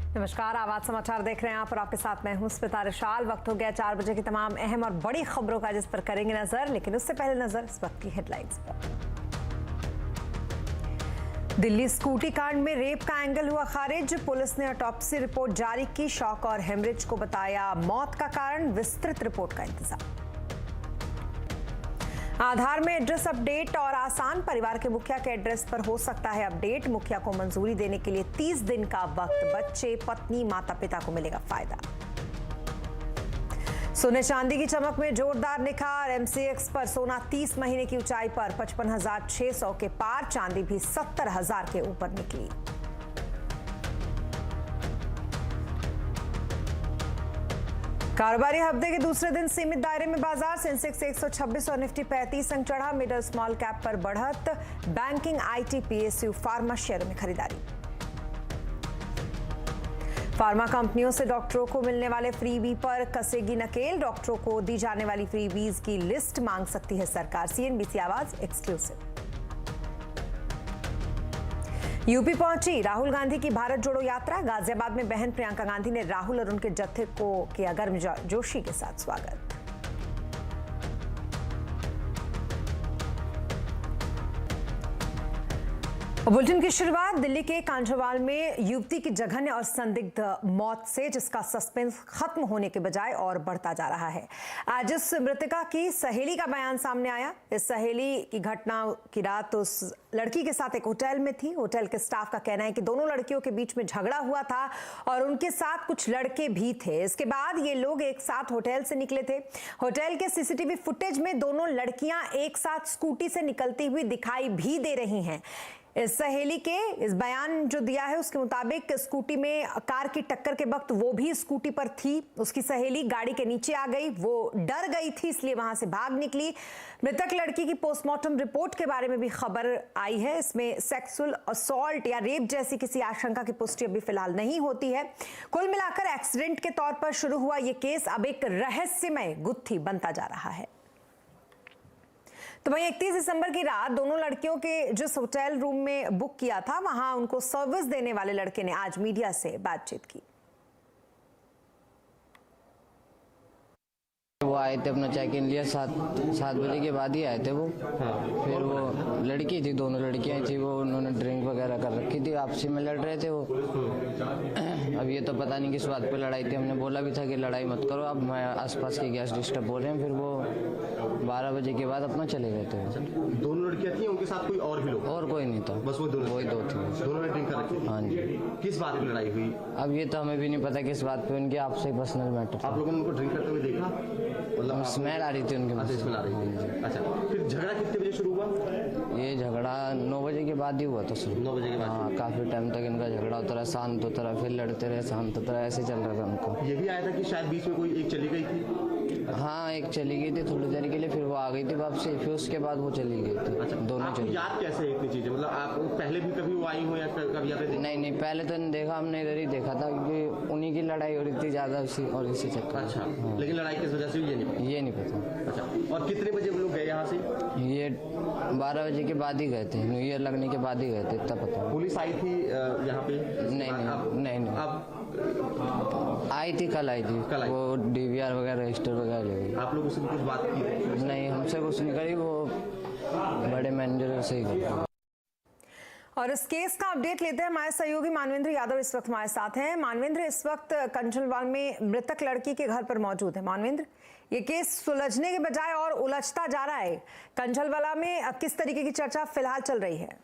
नमस्कार, आवाज समाचार देख रहे हैं आप और आपके साथ मैं हूं स्मिता रिशाल। वक्त हो गया 4 बजे की तमाम अहम और बड़ी खबरों का, जिस पर करेंगे नजर। लेकिन उससे पहले नजर इस वक्त की हेडलाइंस पर। दिल्ली स्कूटी कांड में रेप का एंगल हुआ खारिज। पुलिस ने ऑटोप्सी रिपोर्ट जारी की। शॉक और हेमरेज को बताया मौत का कारण। विस्तृत रिपोर्ट का इंतजार। आधार में एड्रेस अपडेट और आसान। परिवार के मुखिया के एड्रेस पर हो सकता है अपडेट। मुखिया को मंजूरी देने के लिए 30 दिन का वक्त। बच्चे, पत्नी, माता पिता को मिलेगा फायदा। सोने चांदी की चमक में जोरदार निखार। एमसीएक्स पर सोना 30 महीने की ऊंचाई पर 55,600 के पार। चांदी भी 70,000 के ऊपर निकली। कारोबारी हफ्ते के दूसरे दिन सीमित दायरे में बाजार। सेंसेक्स 126 और निफ्टी 35 अंक चढ़ा। मिड और स्मॉल कैप पर बढ़त। बैंकिंग, आईटी, पीएसयू, फार्मा शेयरों में खरीदारी। फार्मा कंपनियों से डॉक्टरों को मिलने वाले फ्रीबी पर कसेगी नकेल। डॉक्टरों को दी जाने वाली फ्रीबीज की लिस्ट मांग सकती है सरकार। सीएनबीसी आवाज एक्सक्लूसिव। यूपी पहुंची राहुल गांधी की भारत जोड़ो यात्रा। गाजियाबाद में बहन प्रियंका गांधी ने राहुल और उनके जत्थे को किया गर्मजोशी के साथ स्वागत। बुलेटिन की शुरुआत दिल्ली के कांझावाल में युवती की जघन्य और संदिग्ध मौत से, जिसका सस्पेंस खत्म होने के बजाय और बढ़ता जा रहा है। आज इस मृतका की सहेली का बयान सामने आया। इस सहेली की घटना की रात उस लड़की के साथ एक होटल में थी। होटल के स्टाफ का कहना है कि दोनों लड़कियों के बीच में झगड़ा हुआ था और उनके साथ कुछ लड़के भी थे। इसके बाद ये लोग एक साथ होटल से निकले थे। होटल के सीसीटीवी फुटेज में दोनों लड़कियां एक साथ स्कूटी से निकलती हुई दिखाई भी दे रही हैं। इस सहेली के इस बयान जो दिया है उसके मुताबिक स्कूटी में कार की टक्कर के वक्त वो भी स्कूटी पर थी। उसकी सहेली गाड़ी के नीचे आ गई। वो डर गई थी, इसलिए वहां से भाग निकली। मृतक लड़की की पोस्टमार्टम रिपोर्ट के बारे में भी खबर आई है। इसमें सेक्सुअल असॉल्ट या रेप जैसी किसी आशंका की पुष्टि अभी फिलहाल नहीं होती है। कुल मिलाकर एक्सीडेंट के तौर पर शुरू हुआ ये केस अब एक रहस्यमय गुत्थी बनता जा रहा है। तो वहीं 31 दिसंबर की रात दोनों लड़कियों के जिस होटल रूम में बुक किया था, वहां उनको सर्विस देने वाले लड़के ने आज मीडिया से बातचीत की। वो आए थे, अपना चेक इन लिया। 7 बजे के बाद ही आए थे वो। फिर वो लड़की थी, दोनों लड़कियां थी। वो उन्होंने ड्रिंक वगैरह कर रखी थी, आपसी में लड़ रहे थे वो। अब ये तो पता नहीं किस बात पे लड़ाई थी। हमने बोला भी था कि लड़ाई मत करो, अब मैं आसपास के गेस्ट डिस्टर्ब हो रहे हैं। फिर वो 12 बजे के बाद अपना चले गए थे। दोनों लड़कियां थी, उनके साथ कोई और भी लोग? और कोई नहीं था, बस वो वही दो थे। दोनों ने ड्रिंक कर रखी? हाँ जी। किस बात पे लड़ाई हुई? अब ये तो हमें भी नहीं पता किस बात पे, उनके आपसे पर्सनल मैटर। आप लोगों ने उनको ड्रिंक करते हुए देखा? मतलब स्मेल आ रही थी उनके मुंह से। स्मेल आ रही थी। अच्छा, फिर झगड़ा कितने बजे शुरू हुआ? ये झगड़ा 9 बजे के बाद ही हुआ था शुरू। 9 बजे के बाद? हाँ, काफी टाइम तक इनका झगड़ा होता रहा, शांत होता रहा, फिर लड़ते रहे, शांत होता रहा, ऐसे चल रहा था उनका। ये भी आया था कि शायद बीच में कोई एक चली गई थी? हाँ, एक चली गई थी थोड़ी देर के लिए, फिर वो आ गई थी वापसी, फिर उसके बाद वो चली गई थी। अच्छा, दोनों चली। याद कैसे है इतनी चीजें? मतलब आप पहले भी कभी वो आई हो या कभी यहाँ पे? नहीं, पहले तो नहीं देखा हमने, इधर ही देखा था क्योंकि उन्हीं की लड़ाई हो रही थी ज्यादा उसी और इसी चक्कर। अच्छा, लेकिन लड़ाई किस वजह से हुई ये नहीं पता। अच्छा, और कितने बजे वो लोग गए यहाँ से? ये 12 बजे के बाद ही गए थे, न्यू ईयर लगने के बाद ही गए थे, इतना पता। पुलिस आई थी यहाँ पे? नहीं। अब आई थी, कल आई थी। वो डीवीआर वगैरह रजिस्टर वगैरह ले गई। आप लोगों से कुछ बात की? नहीं, हमसे कुछ नहीं करी, वो बड़े मैनेजर से ही करते। और इस केस का अपडेट लेते हैं। हमारे सहयोगी मानवेंद्र यादव इस वक्त हमारे साथ हैं। मानवेंद्र, इस वक्त कंचनवाल में मृतक लड़की के घर पर मौजूद है। मानवेंद्र, ये केस सुलझने के बजाय और उलझता जा रहा है। कंचनवाला में किस तरीके की चर्चा फिलहाल चल रही है?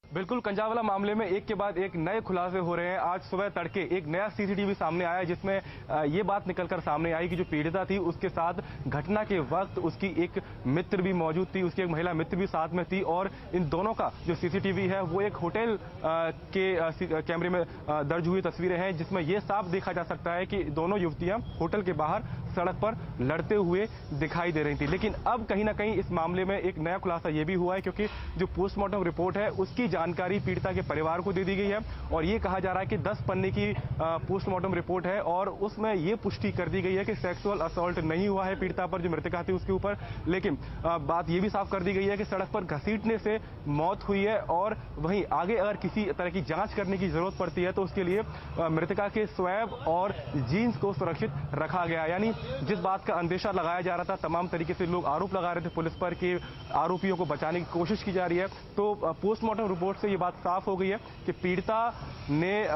बिल्कुल, कंझावाला मामले में एक के बाद एक नए खुलासे हो रहे हैं। आज सुबह तड़के एक नया सीसीटीवी सामने आया, जिसमें ये बात निकलकर सामने आई कि जो पीड़िता थी उसके साथ घटना के वक्त उसकी एक मित्र भी मौजूद थी, उसकी एक महिला मित्र भी साथ में थी। और इन दोनों का जो सीसीटीवी है वो एक होटल के कैमरे में दर्ज हुई तस्वीरें हैं, जिसमें यह साफ देखा जा सकता है कि दोनों युवतियां होटल के बाहर सड़क पर लड़ते हुए दिखाई दे रही थी। लेकिन अब कहीं ना कहीं इस मामले में एक नया खुलासा यह भी हुआ है, क्योंकि जो पोस्टमार्टम रिपोर्ट है उसकी जानकारी पीड़िता के परिवार को दे दी गई है और ये कहा जा रहा है कि 10 पन्ने की पोस्टमार्टम रिपोर्ट है और उसमें ये पुष्टि कर दी गई है कि सेक्सुअल असॉल्ट नहीं हुआ है पीड़िता पर, जो मृतका थी उसके ऊपर। लेकिन बात ये भी साफ कर दी गई है कि सड़क पर घसीटने से मौत हुई है और वहीं आगे अगर किसी तरह की जांच करने की जरूरत पड़ती है तो उसके लिए मृतका के स्वैब और जीन्स को सुरक्षित रखा गया। यानी जिस बात का अंदेशा लगाया जा रहा था, तमाम तरीके से लोग आरोप लगा रहे थे पुलिस पर कि आरोपियों को बचाने की कोशिश की जा रही है, तो पोस्टमार्टम रिपोर्ट से ये बात साफ हो गई है कि पीड़िता ने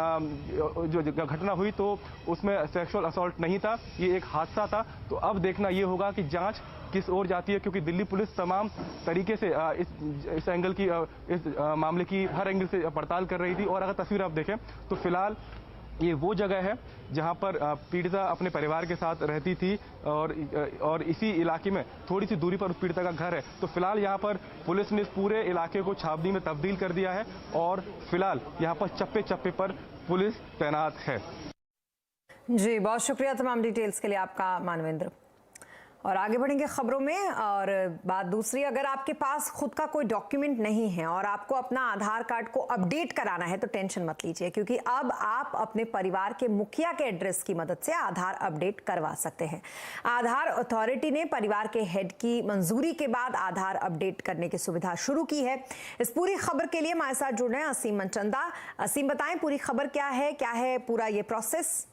जो घटना हुई तो उसमें सेक्सुअल असॉल्ट नहीं था, ये एक हादसा था। तो अब देखना ये होगा कि जांच किस ओर जाती है, क्योंकि दिल्ली पुलिस तमाम तरीके से इस एंगल की इस मामले की हर एंगल से पड़ताल कर रही थी। और अगर तस्वीर आप देखें तो फिलहाल ये वो जगह है जहां पर पीड़िता अपने परिवार के साथ रहती थी और इसी इलाके में थोड़ी सी दूरी पर उस पीड़िता का घर है। तो फिलहाल यहां पर पुलिस ने इस पूरे इलाके को छावनी में तब्दील कर दिया है और फिलहाल यहां पर चप्पे चप्पे पर पुलिस तैनात है। जी, बहुत शुक्रिया तमाम डिटेल्स के लिए आपका मानवेंद्र। और आगे बढ़ेंगे खबरों में। और बात दूसरी, अगर आपके पास खुद का कोई डॉक्यूमेंट नहीं है और आपको अपना आधार कार्ड को अपडेट कराना है तो टेंशन मत लीजिए, क्योंकि अब आप अपने परिवार के मुखिया के एड्रेस की मदद से आधार अपडेट करवा सकते हैं। आधार अथॉरिटी ने परिवार के हेड की मंजूरी के बाद आधार अपडेट करने की सुविधा शुरू की है। इस पूरी खबर के लिए हमारे साथ जुड़ रहे हैं असीम मनचंदा। असीम, बताएं पूरी खबर क्या है पूरा ये प्रोसेस?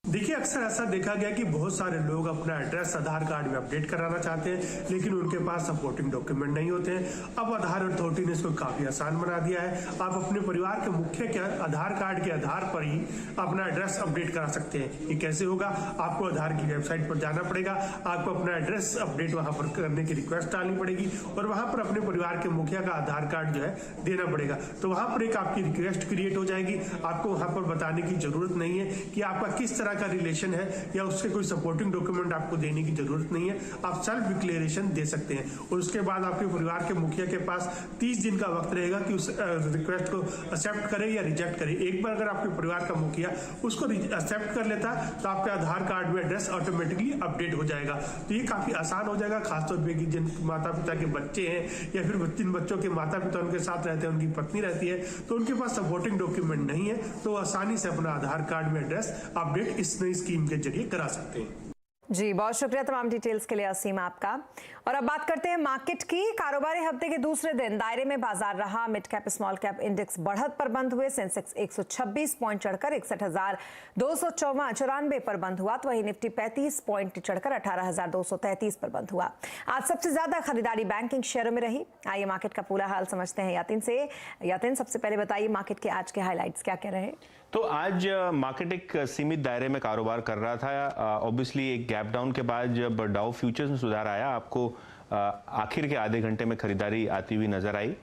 देखिए, अक्सर ऐसा देखा गया कि बहुत सारे लोग अपना एड्रेस आधार कार्ड में अपडेट कराना चाहते हैं, लेकिन उनके पास सपोर्टिंग डॉक्यूमेंट नहीं होते हैं। अब आधार अथॉरिटी ने इसको काफी आसान बना दिया है। आप अपने परिवार के मुखिया के आधार कार्ड के आधार पर ही अपना एड्रेस अपडेट करा सकते हैं। ये कैसे होगा? आपको आधार की वेबसाइट पर जाना पड़ेगा, आपको अपना एड्रेस अपडेट वहां पर करने की रिक्वेस्ट डालनी पड़ेगी और वहां पर अपने परिवार के मुखिया का आधार कार्ड जो है देना पड़ेगा। तो वहां पर एक आपकी रिक्वेस्ट क्रिएट हो जाएगी। आपको वहां पर बताने की जरूरत नहीं है कि आपका किस तरह का रिलेशन है या उसके कोई सपोर्टिंग डॉक्यूमेंट आपको देने की जरूरत नहीं है। आप सेल्फ डिक्लेरेशन दे सकते हैं और उसके बाद आपके परिवार के मुखिया के पास 30 दिन का वक्त रहेगा कि उस रिक्वेस्ट को एक्सेप्ट करे या रिजेक्ट करे। एक बार अगर आपके परिवार का मुखिया उसको एक्सेप्ट कर लेता तो आपके आधार कार्ड में एड्रेस ऑटोमेटिकली अपडेट हो जाएगा। तो ये काफी आसान हो जाएगा, खासतौर पर जिन माता पिता के बच्चे हैं या फिर जिन बच्चों के माता पिता उनके साथ रहते हैं, उनकी पत्नी रहती है, तो उनके पास सपोर्टिंग डॉक्यूमेंट नहीं है, तो आसानी से अपना आधार कार्ड में एड्रेस अपडेट इस नई स्कीम के जरिए करा सकते हैं। जी, बहुत शुक्रिया तमाम डिटेल्स के लिए असीम आपका। और अब बात करते हैं मार्केट की। कारोबारी हफ्ते के दूसरे दिन दायरे में बाजार रहा। Mid cap small cap index बढ़त पर बंद हुए। सेंसेक्स 126 पॉइंट चढ़कर 61,294 पर बंद हुआ, तो वही निफ्टी 35 पॉइंट चढ़कर 18,233 पर बंद हुआ। आज सबसे ज्यादा खरीदारी बैंकिंग शेयरों में रही। आइए मार्केट का पूरा हाल समझते हैं यातिन से। यातिन, सबसे पहले बताइए मार्केट के आज के हाईलाइट्स क्या क्या रहे? तो आज मार्केट एक सीमित दायरे में कारोबार कर रहा था। ऑब्वियसली एक गैप डाउन के बाद जब डाउ फ्यूचर्स में सुधार आया, आपको आखिर के आधे घंटे में खरीदारी आती हुई नजर आई।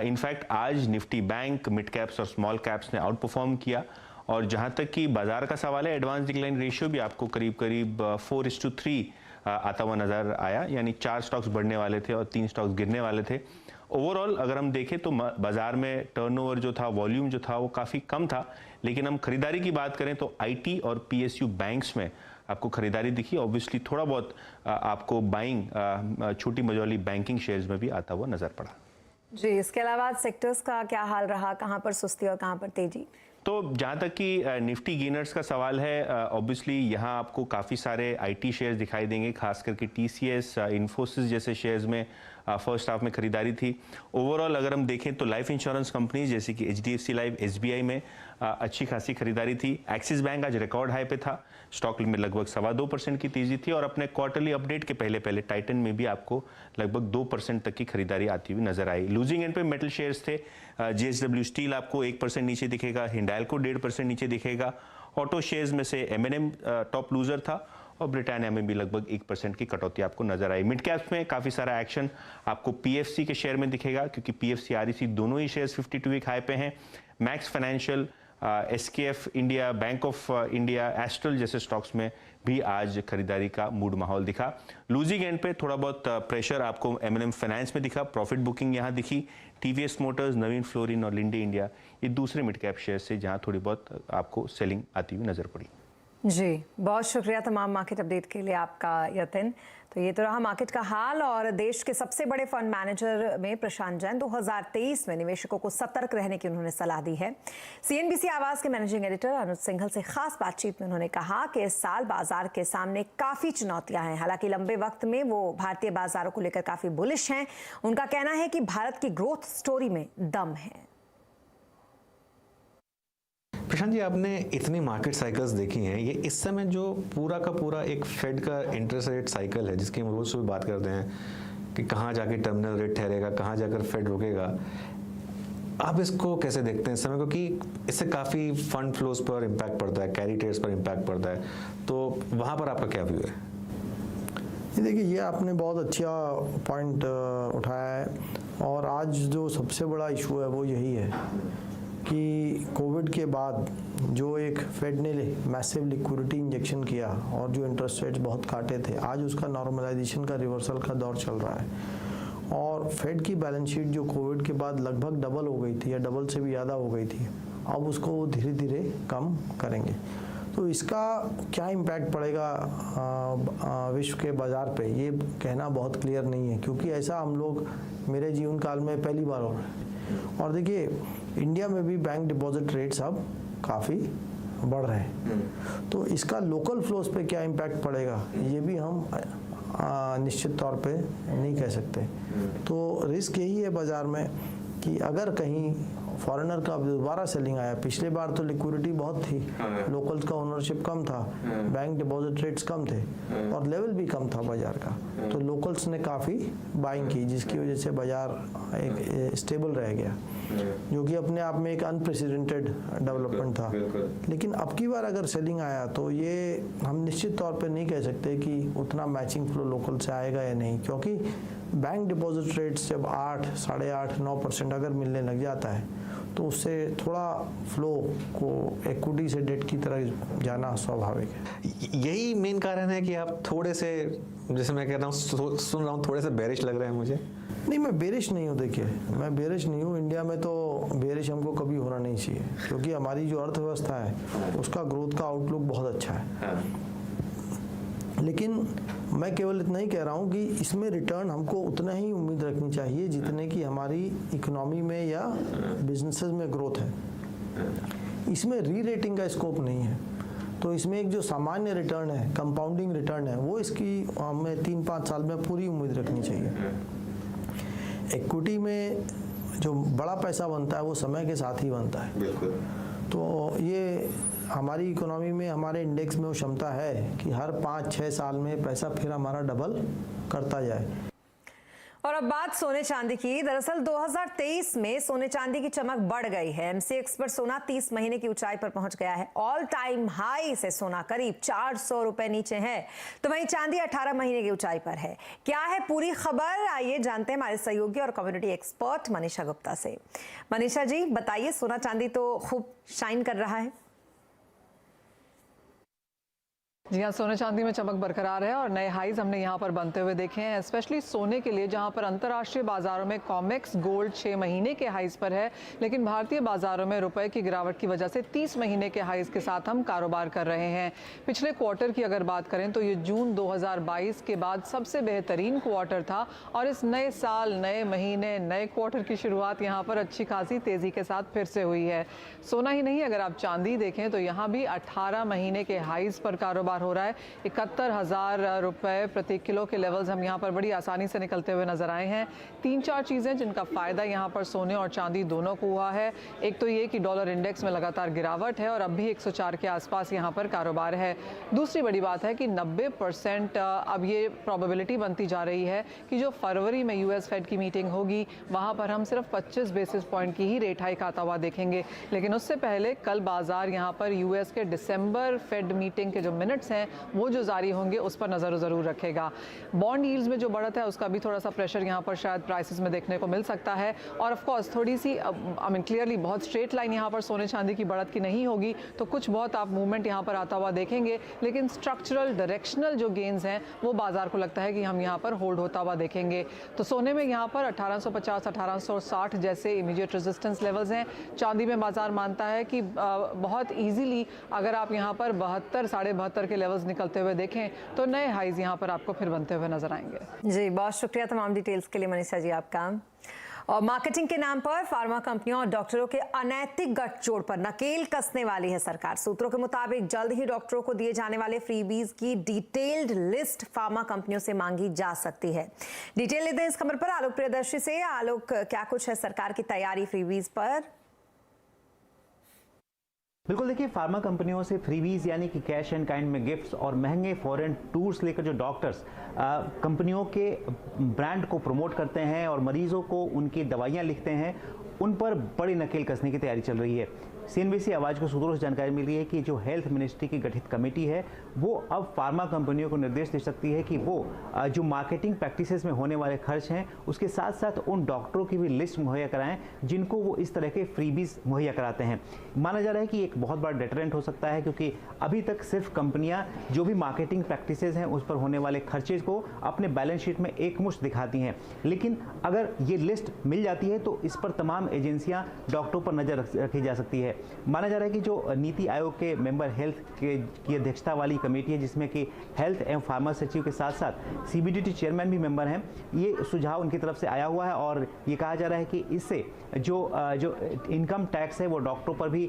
इनफैक्ट आज निफ्टी बैंक, मिड कैप्स और स्मॉल कैप्स ने आउट परफॉर्म किया। और जहां तक कि बाजार का सवाल है, एडवांस डिक्लाइन रेशियो भी आपको करीब करीब 4:3 आता हुआ नजर आया, यानी 4 स्टॉक्स बढ़ने वाले थे और 3 स्टॉक्स गिरने वाले थे। ओवरऑल अगर हम देखें तो बाजार में टर्नओवर जो था, वॉल्यूम जो था, वो काफ़ी कम था। लेकिन हम खरीदारी की बात करें तो आईटी और पीएसयू बैंक्स में आपको खरीदारी दिखी। ऑब्वियसली थोड़ा बहुत आपको बाइंग छोटी मझौली बैंकिंग शेयर्स में भी आता हुआ नजर पड़ा। जी, इसके अलावा सेक्टर्स का क्या हाल रहा? कहां पर सुस्ती और कहां पर तेजी? तो जहाँ तक कि निफ्टी गेनर्स का सवाल है, ऑब्वियसली यहाँ आपको काफ़ी सारे आईटी शेयर्स दिखाई देंगे, खास करके टीसीएस, इन्फोसिस जैसे शेयर्स में फर्स्ट हाफ में खरीदारी थी। ओवरऑल अगर हम देखें तो लाइफ इंश्योरेंस कंपनीज जैसे कि एचडीएफसी लाइफ, एसबीआई में अच्छी खासी खरीदारी थी। एक्सिस बैंक आज रिकॉर्ड हाई पे था, स्टॉक में लगभग 2.25% की तेजी थी। और अपने क्वार्टरली अपडेट के पहले टाइटन में भी आपको लगभग 2% तक की खरीदारी आती हुई नजर आई। लूजिंग एंड पे मेटल शेयर्स थे। जेएसडब्ल्यू स्टील आपको 1% नीचे दिखेगा, हिंडाल्को 1.5% नीचे दिखेगा। ऑटो शेयर्स में से एमएनएम टॉप लूजर था और ब्रिटानिया में भी लगभग 1% की कटौती आपको नजर आई। मिड कैप्स में काफी सारा एक्शन आपको पीएफसी के शेयर में दिखेगा, क्योंकि पीएफसी आरईसी दोनों ही शेयर्स 52 वीक हाई पे हैं। Max financial, SKF India, bank of India, astral जैसे स्टॉक्स में भी आज खरीदारी का मूड माहौल दिखा। लूजिंग एंड पे थोड़ा बहुत प्रेशर आपको एमएनएम फाइनेंस में दिखा, प्रॉफिट बुकिंग यहाँ दिखी। टीवीएस मोटर्स, नवीन फ्लोरिन और लिंडे इंडिया, ये दूसरे मिड कैप शेयर से जहाँ थोड़ी बहुत आपको सेलिंग आती हुई नजर पड़ी। जी, बहुत शुक्रिया तमाम मार्केट अपडेट के लिए आपका यतिन। तो ये तो रहा मार्केट का हाल। और देश के सबसे बड़े फंड मैनेजर में प्रशांत जैन 2023 में निवेशकों को सतर्क रहने की उन्होंने सलाह दी है। सीएनबीसी आवाज के मैनेजिंग एडिटर अनुज सिंघल से खास बातचीत में उन्होंने कहा कि इस साल बाजार के सामने काफी चुनौतियां हैं। हालांकि लंबे वक्त में वो भारतीय बाजारों को लेकर काफी बुलिश हैं। उनका कहना है कि भारत की ग्रोथ स्टोरी में दम है। प्रशांत जी, आपने इतनी मार्केट साइकिल्स देखी हैं, ये इस समय जो पूरा का पूरा एक फेड का इंटरेस्ट रेट साइकिल है जिसकी हम रोज सुबह बात करते हैं कि कहाँ जाके टर्मिनल रेट ठहरेगा, कहाँ जाकर फेड रुकेगा, आप इसको कैसे देखते हैं इस समय? क्योंकि इससे काफ़ी फंड फ्लोज पर इम्पैक्ट पड़ता है, कैरी ट्रेड्स पर इम्पैक्ट पड़ता है, तो वहाँ पर आपका क्या व्यू है? ये देखिए, ये आपने बहुत अच्छा पॉइंट उठाया है। और आज जो सबसे बड़ा इशू है वो यही है कि कोविड के बाद जो एक फेड ने मैसिव लिक्विडिटी इंजेक्शन किया और जो इंटरेस्ट रेट्स बहुत काटे थे, आज उसका नॉर्मलाइजेशन का रिवर्सल का दौर चल रहा है। और फेड की बैलेंस शीट जो कोविड के बाद लगभग डबल हो गई थी या डबल से भी ज़्यादा हो गई थी, अब उसको वो धीरे धीरे कम करेंगे। तो इसका क्या इम्पैक्ट पड़ेगा विश्व के बाज़ार पे, ये कहना बहुत क्लियर नहीं है, क्योंकि ऐसा हम लोग मेरे जीवन काल में पहली बार हो रहा है। और देखिए, इंडिया में भी बैंक डिपॉजिट रेट्स अब काफ़ी बढ़ रहे हैं, तो इसका लोकल फ्लोज पे क्या इम्पैक्ट पड़ेगा ये भी हम निश्चित तौर पे नहीं कह सकते। तो रिस्क यही है बाज़ार में कि अगर कहीं फॉरेनर का दोबारा सेलिंग आया, पिछले बार तो लिक्विडिटी बहुत थी, लोकल्स का ओनरशिप कम था, बैंक डिपॉजिट रेट्स कम थे और लेवल भी कम था बाजार का, तो लोकल्स ने काफ़ी बाइंग की, जिसकी वजह से बाजार एक स्टेबल रह गया, जो कि अपने आप में एक अनप्रेसिडेंटेड डेवलपमेंट था। लेकिन अब की बार अगर सेलिंग आया तो ये हम निश्चित तौर पर नहीं कह सकते कि उतना मैचिंग फ्लो लोकल से आएगा या नहीं, क्योंकि बैंक डिपॉजिट रेट्स जब 8, 8.5, 9% अगर मिलने लग जाता है तो उससे थोड़ा फ्लो को इक्विटी से डेट की तरह जाना स्वाभाविक है। यही मेन कारण है कि आप थोड़े से, जैसे मैं कह रहा हूँ, सुन रहा हूँ, थोड़े से बेरिश लग रहे हैं मुझे। नहीं, मैं बेरिश नहीं हूँ। देखिए, मैं बेरिश नहीं हूँ। इंडिया में तो बेरिश हमको कभी होना नहीं चाहिए, क्योंकि हमारी जो अर्थव्यवस्था है उसका ग्रोथ का आउटलुक बहुत अच्छा है। लेकिन मैं केवल इतना ही कह रहा हूँ कि इसमें रिटर्न हमको उतना ही उम्मीद रखनी चाहिए जितने की हमारी इकोनॉमी में या बिजनेसेस में ग्रोथ है। इसमें री रेटिंग का स्कोप नहीं है। तो इसमें एक जो सामान्य रिटर्न है, कंपाउंडिंग रिटर्न है, वो इसकी हमें 3-5 साल में पूरी उम्मीद रखनी चाहिए। इक्विटी में जो बड़ा पैसा बनता है वो समय के साथ ही बनता है। बिल्कुल। तो ये हमारी इकोनॉमी में, हमारे इंडेक्स में वो क्षमता है कि हर 5-6 साल में पैसा फिर हमारा डबल करता जाए। और अब बात सोने चांदी की। दरअसल 2023 में सोने चांदी की चमक बढ़ गई है। एमसीएक्स पर सोना 30 महीने की ऊंचाई पर पहुंच गया है। ऑल टाइम हाई से सोना करीब 400 रुपए नीचे है, तो वहीं चांदी 18 महीने की ऊंचाई पर है। क्या है पूरी खबर, आइए जानते हैं हमारे सहयोगी और कम्युनिटी एक्सपर्ट मनीषा गुप्ता से। मनीषा जी बताइए, सोना चांदी तो खूब शाइन कर रहा है। जी हाँ, सोने चांदी में चमक बरकरार है और नए हाईज हमने यहाँ पर बनते हुए देखे हैं, स्पेशली सोने के लिए, जहाँ पर अंतर्राष्ट्रीय बाजारों में कॉमेक्स गोल्ड 6 महीने के हाईज पर है, लेकिन भारतीय बाजारों में रुपए की गिरावट की वजह से 30 महीने के हाईज के साथ हम कारोबार कर रहे हैं। पिछले क्वार्टर की अगर बात करें तो ये जून 2022 के बाद सबसे बेहतरीन क्वार्टर था और इस नए साल, नए महीने, नए क्वार्टर की शुरुआत यहाँ पर अच्छी खासी तेजी के साथ फिर से हुई है। सोना ही नहीं, अगर आप चांदी देखें तो यहाँ भी 18 महीने के हाईज पर कारोबार हो रहा है। 71,000 रुपए प्रति किलो के लेवल्स हम यहाँ पर बड़ी आसानी से निकलते हुए नजर आए हैं। 3-4 चीज़ें जिनका फायदा यहाँ पर सोने और चांदी दोनों को हुआ है। एक तो ये कि डॉलर इंडेक्स में लगातार गिरावट है और अब भी 104 के आसपास यहाँ पर कारोबार है। दूसरी बड़ी बात है कि 90% अब ये प्रोबेबिलिटी बनती जा रही है कि जो फरवरी में यूएस फेड की मीटिंग होगी वहाँ पर हम सिर्फ 25 बेसिस पॉइंट की ही रेट हाइक आता हुआ देखेंगे। लेकिन उससे पहले कल बाजार यहाँ पर यूएस के दिसंबर फेड मीटिंग के जो मिनट्स रेट्स हैं वो जो जारी होंगे उस पर नज़र ज़रूर रखेगा। बॉन्ड यील्ड्स में जो बढ़त है उसका भी थोड़ा सा प्रेशर यहाँ पर शायद प्राइसेस में देखने को मिल सकता है। और ऑफ कोर्स थोड़ी सी क्लियरली बहुत स्ट्रेट लाइन यहाँ पर सोने चांदी की बढ़त की नहीं होगी, तो कुछ बहुत आप मूवमेंट यहाँ पर आता हुआ देखेंगे, लेकिन स्ट्रक्चरल डायरेक्शनल जो गेन्स हैं वो बाजार को लगता है कि हम यहाँ पर होल्ड होता हुआ देखेंगे। तो सोने में यहाँ पर 1850 1860 जैसे इमीडिएट रेजिस्टेंस लेवल्स हैं। चांदी में बाजार मानता है कि बहुत ईजीली अगर आप यहाँ पर 72 साढ़े 72 के लेवल्स निकलते हुए देखें तो नए हाईज यहाँ पर आपको फिर बनते हुए नजर आएंगे। जी, बहुत शुक्रिया तमाम डिटेल्स के लिए मनीषा जी आपका। और मार्केटिंग के नाम पर फार्मा कंपनियों और डॉक्टरों के अनैतिक गठजोड़ पर नकेल कसने वाली है सरकार। सूत्रों के मुताबिक जल्द ही डॉक्टरों को दिए जाने वाले फ्रीबीज की डिटेल्ड लिस्ट फार्मा कंपनियों से मांगी जा सकती है। डिटेल लेते हैं इस खबर पर आलोक प्रियदर्शी से। आलोक, क्या कुछ है सरकार की तैयारी फ्रीबीज पर? बिल्कुल, देखिए, फार्मा कंपनियों से फ्रीबीज यानी कि कैश एंड काइंड में गिफ्ट्स और महंगे फॉरेन टूर्स लेकर जो डॉक्टर्स कंपनियों के ब्रांड को प्रमोट करते हैं और मरीजों को उनकी दवाइयां लिखते हैं, उन पर बड़ी नकेल कसने की तैयारी चल रही है। सीएनबीसी आवाज को सूत्रों से जानकारी मिली है कि जो हेल्थ मिनिस्ट्री की गठित कमेटी है वो अब फार्मा कंपनियों को निर्देश दे सकती है कि वो जो मार्केटिंग प्रैक्टिसेस में होने वाले खर्च हैं उसके साथ साथ उन डॉक्टरों की भी लिस्ट मुहैया कराएं जिनको वो इस तरह के फ्रीबीज मुहैया कराते हैं। माना जा रहा है कि एक बहुत बड़ा डेटरेंट हो सकता है, क्योंकि अभी तक सिर्फ कंपनियां जो भी मार्केटिंग प्रैक्टिसेस हैं उस पर होने वाले खर्चे को अपने बैलेंस शीट में एकमुश्त दिखाती हैं, लेकिन अगर ये लिस्ट मिल जाती है तो इस पर तमाम एजेंसियां डॉक्टरों पर नजर रखी जा सकती है। माना जा रहा है कि जो नीति आयोग के मेंबर हेल्थ की अध्यक्षता वाली कमेटी है, जिसमें कि हेल्थ एवं फार्मा सचिव के साथ साथ सीबीडीटी चेयरमैन भी मेंबर हैं, ये सुझाव उनकी तरफ से आया हुआ है और ये कहा जा रहा है कि इससे जो इनकम टैक्स है वो डॉक्टरों पर भी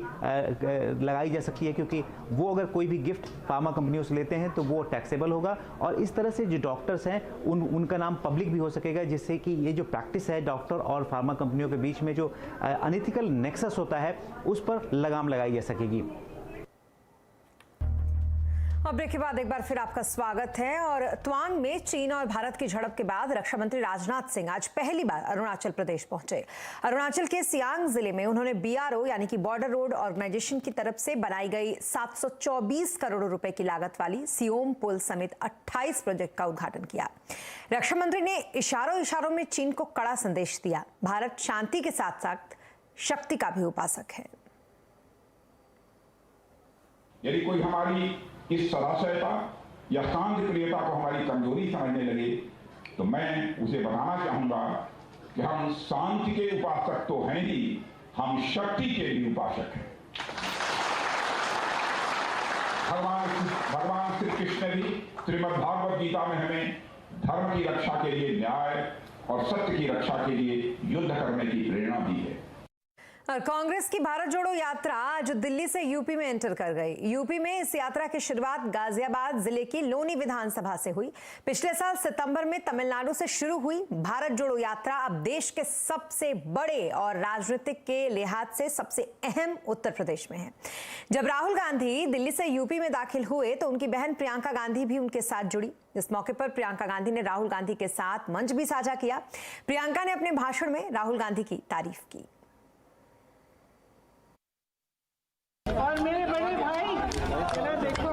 लगाई जा सकती है, क्योंकि वो अगर कोई भी गिफ्ट फार्मा कंपनियों से लेते हैं तो वो टैक्सेबल होगा और इस तरह से जो डॉक्टर्स हैं उनका नाम पब्लिक भी हो सकेगा, जिससे कि ये जो प्रैक्टिस है डॉक्टर और फार्मा कंपनियों के बीच में जो अनइथिकल नेक्सस होता है उस पर लगाम लगाई जा सकेगी। अब ब्रेक के बाद एक बार फिर आपका स्वागत है। और तवांग में चीन और भारत की झड़प के बाद रक्षा मंत्री राजनाथ सिंह आज पहली बार अरुणाचल प्रदेश पहुंचे। अरुणाचल के सियांग जिले में उन्होंने बीआरओ यानी कि बॉर्डर रोड ऑर्गेनाइजेशन की तरफ से बनाई गई 724 करोड़ रुपए की लागत वाली सियोम पुल समेत 28 प्रोजेक्ट का उद्घाटन किया। रक्षा मंत्री ने इशारों में चीन को कड़ा संदेश दिया। भारत शांति के साथ साथ शक्ति का भी उपासक है। यदि कोई हमारी इस सदाशयता या शांति प्रियता को हमारी कमजोरी समझने लगे तो मैं उसे बताना चाहूंगा कि हम शांति के उपासक तो हैं ही, हम शक्ति के भी उपासक हैं। भगवान श्री कृष्ण ने भी श्रीमद् भागवत गीता में हमें धर्म की रक्षा के लिए न्याय और सत्य की रक्षा के लिए युद्ध करने की प्रेरणा दी है। और कांग्रेस की भारत जोड़ो यात्रा आज दिल्ली से यूपी में एंटर कर गई। यूपी में इस यात्रा की शुरुआत गाजियाबाद जिले की लोनी विधानसभा से हुई। पिछले साल सितंबर में तमिलनाडु से शुरू हुई भारत जोड़ो यात्रा अब देश के सबसे बड़े और राजनीतिक के लिहाज से सबसे अहम उत्तर प्रदेश में है। जब राहुल गांधी दिल्ली से यूपी में दाखिल हुए तो उनकी बहन प्रियंका गांधी भी उनके साथ जुड़ी। इस मौके पर प्रियंका गांधी ने राहुल गांधी के साथ मंच भी साझा किया। प्रियंका ने अपने भाषण में राहुल गांधी की तारीफ की। और मेरे बड़े भाई देखो,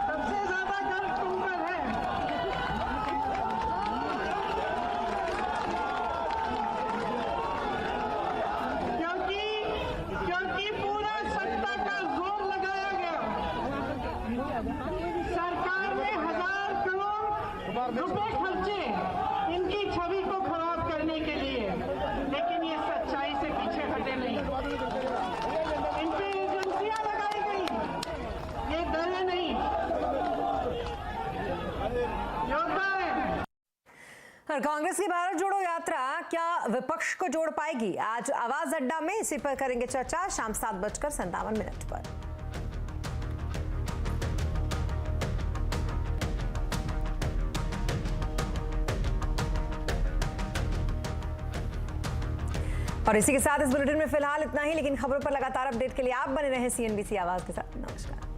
सबसे ज्यादा गर्व तुम पर है। क्योंकि पूरा सत्ता का जोर लगाया गया। सरकार ने 1000 करोड़ रुपए खर्चे इनकी छवि को खराब करने के लिए, लेकिन ये सच्चाई से पीछे हटे नहीं। इन पे एजेंसियां लगाई गई, ये डरे नहीं, योद्धा है। और कांग्रेस की भारत जोड़ो यात्रा क्या विपक्ष को जोड़ पाएगी? आज आवाज अड्डा में इसी पर करेंगे चर्चा शाम 7:57 पर। और इसी के साथ इस बुलेटिन में फिलहाल इतना ही, लेकिन खबरों पर लगातार अपडेट के लिए आप बने रहें सीएनबीसी आवाज के साथ। नमस्कार।